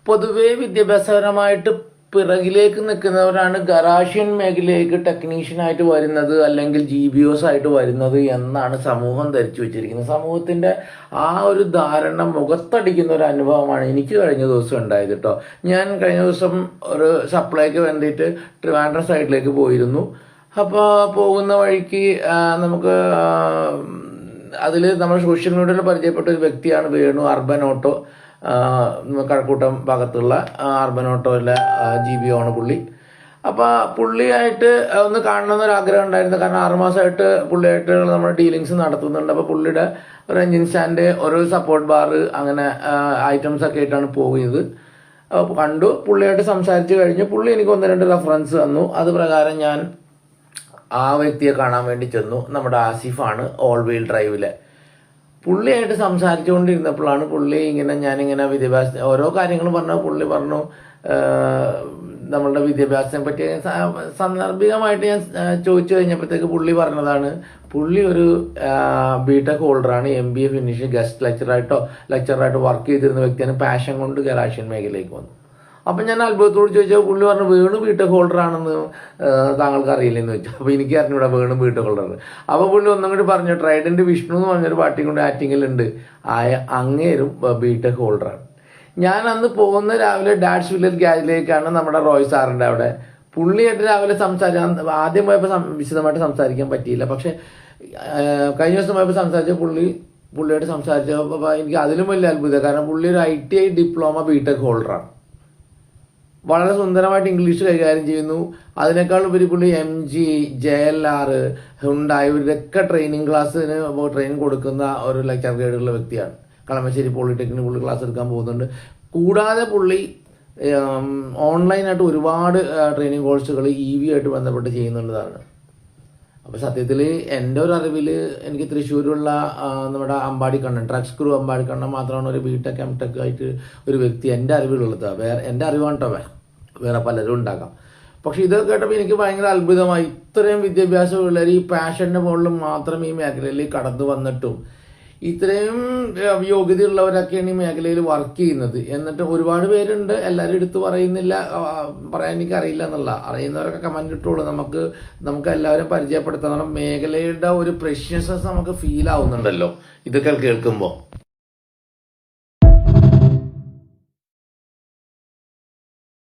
പൊതുവേ വിദ്യാഭ്യാസപരമായിട്ട് പിറകിലേക്ക് നിൽക്കുന്നവരാണ് ഗറാഷ്യൻ മേഖലയിലേക്ക് ടെക്നീഷ്യനായിട്ട് വരുന്നത് അല്ലെങ്കിൽ GBOs ആയിട്ട് വരുന്നത് എന്നാണ് സമൂഹം ധരിച്ചു വെച്ചിരിക്കുന്നത്. സമൂഹത്തിന്റെ ആ ഒരു ധാരണ മുഖത്തടിക്കുന്ന ഒരു അനുഭവമാണ് എനിക്ക് കഴിഞ്ഞ ദിവസം ഉണ്ടായത് കേട്ടോ. ഞാൻ കഴിഞ്ഞ ദിവസം ഒരു സപ്ലൈക്ക് വേണ്ടിയിട്ട് ട്രിവാൻഡ്രം സൈഡിലേക്ക് പോയിരുന്നു. അപ്പോൾ പോകുന്ന വഴിക്ക് നമുക്ക് അതിൽ നമ്മൾ സോഷ്യൽ മീഡിയയിൽ പരിചയപ്പെട്ട ഒരു വ്യക്തിയാണ് വേണു, അർബൻ ഓട്ടോ, കഴക്കൂട്ടം ഭാഗത്തുള്ള അർബൻ ഓട്ടോയിലെ GBO ആണ് പുള്ളി. അപ്പോൾ പുള്ളിയായിട്ട് ഒന്ന് കാണണമെന്നൊരു ആഗ്രഹം ഉണ്ടായിരുന്നു. കാരണം 6 മാസമായിട്ട് പുള്ളിയായിട്ട് നമ്മൾ ഡീലിങ്സ് നടത്തുന്നുണ്ട്. അപ്പോൾ പുള്ളിയുടെ ഒരു എഞ്ചിൻ സ്റ്റാൻഡ്, ഒരു സപ്പോർട്ട് ബാർ, അങ്ങനെ ഐറ്റംസ് ഒക്കെ ആയിട്ടാണ് പോകുന്നത്. അപ്പോൾ കണ്ടു, പുള്ളിയായിട്ട് സംസാരിച്ച് കഴിഞ്ഞ് പുള്ളി എനിക്ക് 1-2 റെഫറൻസ് തന്നു. അത് പ്രകാരം ഞാൻ ആ വ്യക്തിയെ കാണാൻ വേണ്ടി ചെന്നു. നമ്മുടെ ആസിഫാണ്, ഓൾ വീൽ ഡ്രൈവിലെ. പുള്ളിയായിട്ട് സംസാരിച്ചുകൊണ്ടിരുന്നപ്പോഴാണ് പുള്ളി ഞാനിങ്ങനെ ഓരോ കാര്യങ്ങളും പറഞ്ഞു. പുള്ളി പറഞ്ഞു നമ്മളുടെ വിദ്യാഭ്യാസത്തെ പറ്റി സാന്ദർഭികമായിട്ട് ഞാൻ ചോദിച്ചു കഴിഞ്ഞപ്പോഴത്തേക്ക് പുള്ളി പറഞ്ഞതാണ്, പുള്ളി ഒരു BTech ഹോൾഡറാണ്, MBA ഫിനിഷ്, ഗസ്റ്റ് ലെക്ചറായിട്ടോ വർക്ക് ചെയ്തിരുന്ന വ്യക്തിയാണ്. പാഷൻ കൊണ്ട് ഗറാഷ്യൻ മേഖലയിലേക്ക് വന്നു. അപ്പം ഞാൻ അത്ഭുതത്തോട് ചോദിച്ചാൽ പുള്ളി പറഞ്ഞു, വേണു BTech ഹോൾഡർ ആണെന്ന് താങ്കൾക്ക് അറിയില്ലെന്ന് വെച്ചു. അപ്പോൾ എനിക്ക് അറിഞ്ഞൂടാ വേണു BTech ഹോൾഡർ. അപ്പോൾ പുള്ളി ഒന്നും കൂടി പറഞ്ഞു, ട്രൈഡന്റ് വിഷ്ണു എന്ന് പറഞ്ഞൊരു പാർട്ടി കൊണ്ട് ആറ്റിങ്ങിലുണ്ട്, അങ്ങേരും BTech ഹോൾഡറാണ്. ഞാൻ അന്ന് പോകുന്ന രാവിലെ ഡാഡ്സ് വില്ലേജ് ഗ്യാരേജിലേക്കാണ്, നമ്മുടെ റോയ് സാറിൻ്റെ അവിടെ. പുള്ളിയായിട്ട് രാവിലെ സംസാരിക്കാൻ ആദ്യം പോയപ്പോൾ വിശദമായിട്ട് സംസാരിക്കാൻ പറ്റിയില്ല. പക്ഷെ കഴിഞ്ഞ ദിവസം പോയപ്പോൾ പുള്ളിയായിട്ട് സംസാരിച്ചപ്പോൾ എനിക്ക് അതിലും വലിയ അത്ഭുതം. കാരണം പുള്ളി ഒരു ITI ഡിപ്ലോമ BTech ഹോൾഡറാണ്. വളരെ സുന്ദരമായിട്ട് ഇംഗ്ലീഷ് കൈകാര്യം ചെയ്യുന്നു. അതിനേക്കാൾ ഉപരി പുള്ളി MG, JLR, ഹുണ്ടായി ഇവരുടെയൊക്കെ ട്രെയിനിങ് ക്ലാസ്സിന് ട്രെയിനിങ് കൊടുക്കുന്ന ഒരു ലെക്ചർ ഗൈഡുള്ള വ്യക്തിയാണ്. കളമശ്ശേരി പോളിടെക്നിക് പുള്ളി ക്ലാസ് എടുക്കാൻ പോകുന്നുണ്ട്. കൂടാതെ പുള്ളി ഓൺലൈനായിട്ട് ഒരുപാട് ട്രെയിനിങ് കോഴ്സുകൾ EV ആയിട്ട് ബന്ധപ്പെട്ട് ചെയ്യുന്നുള്ളതാണ്. അപ്പോൾ സത്യത്തിൽ എൻ്റെ ഒരു അറിവിൽ എനിക്ക് തൃശ്ശൂരുള്ള നമ്മുടെ അമ്പാടിക്കണ്ണൻ, ട്രക്സ് ക്രൂ അമ്പാടിക്കണ്ണൻ മാത്രമാണ് ഒരു BTech MTech ആയിട്ട് ഒരു വ്യക്തി എൻ്റെ അറിവിലുള്ളത്. എൻ്റെ അറിവാണ് കേട്ടോ, വേറെ പലരും ഉണ്ടാകാം. പക്ഷെ ഇതൊക്കെ കേട്ടപ്പോൾ എനിക്ക് ഭയങ്കര അത്ഭുതമായി. ഇത്രയും വിദ്യാഭ്യാസം പിള്ളേർ ഈ പാഷൻ്റെ മുകളിൽ മാത്രം ഈ മേഖലയിൽ കടന്നു വന്നിട്ടും ഇത്രയും യോഗ്യതയുള്ളവരൊക്കെയാണ് ഈ മേഖലയിൽ വർക്ക് ചെയ്യുന്നത്. എന്നിട്ട് ഒരുപാട് പേരുണ്ട്, എല്ലാവരും എടുത്തു പറയുന്നില്ല, പറയാൻ എനിക്കറിയില്ല എന്നുള്ള. അറിയുന്നവരൊക്കെ കമന്റ് ഇട്ടോളൂ. നമുക്ക് എല്ലാവരും പരിചയപ്പെടുത്തണം. മേഖലയുടെ ഒരു പ്രഷ്യസ്നെസ് നമുക്ക് ഫീൽ ആവുന്നുണ്ടല്ലോ ഇതൊക്കെ കേൾക്കുമ്പോൾ.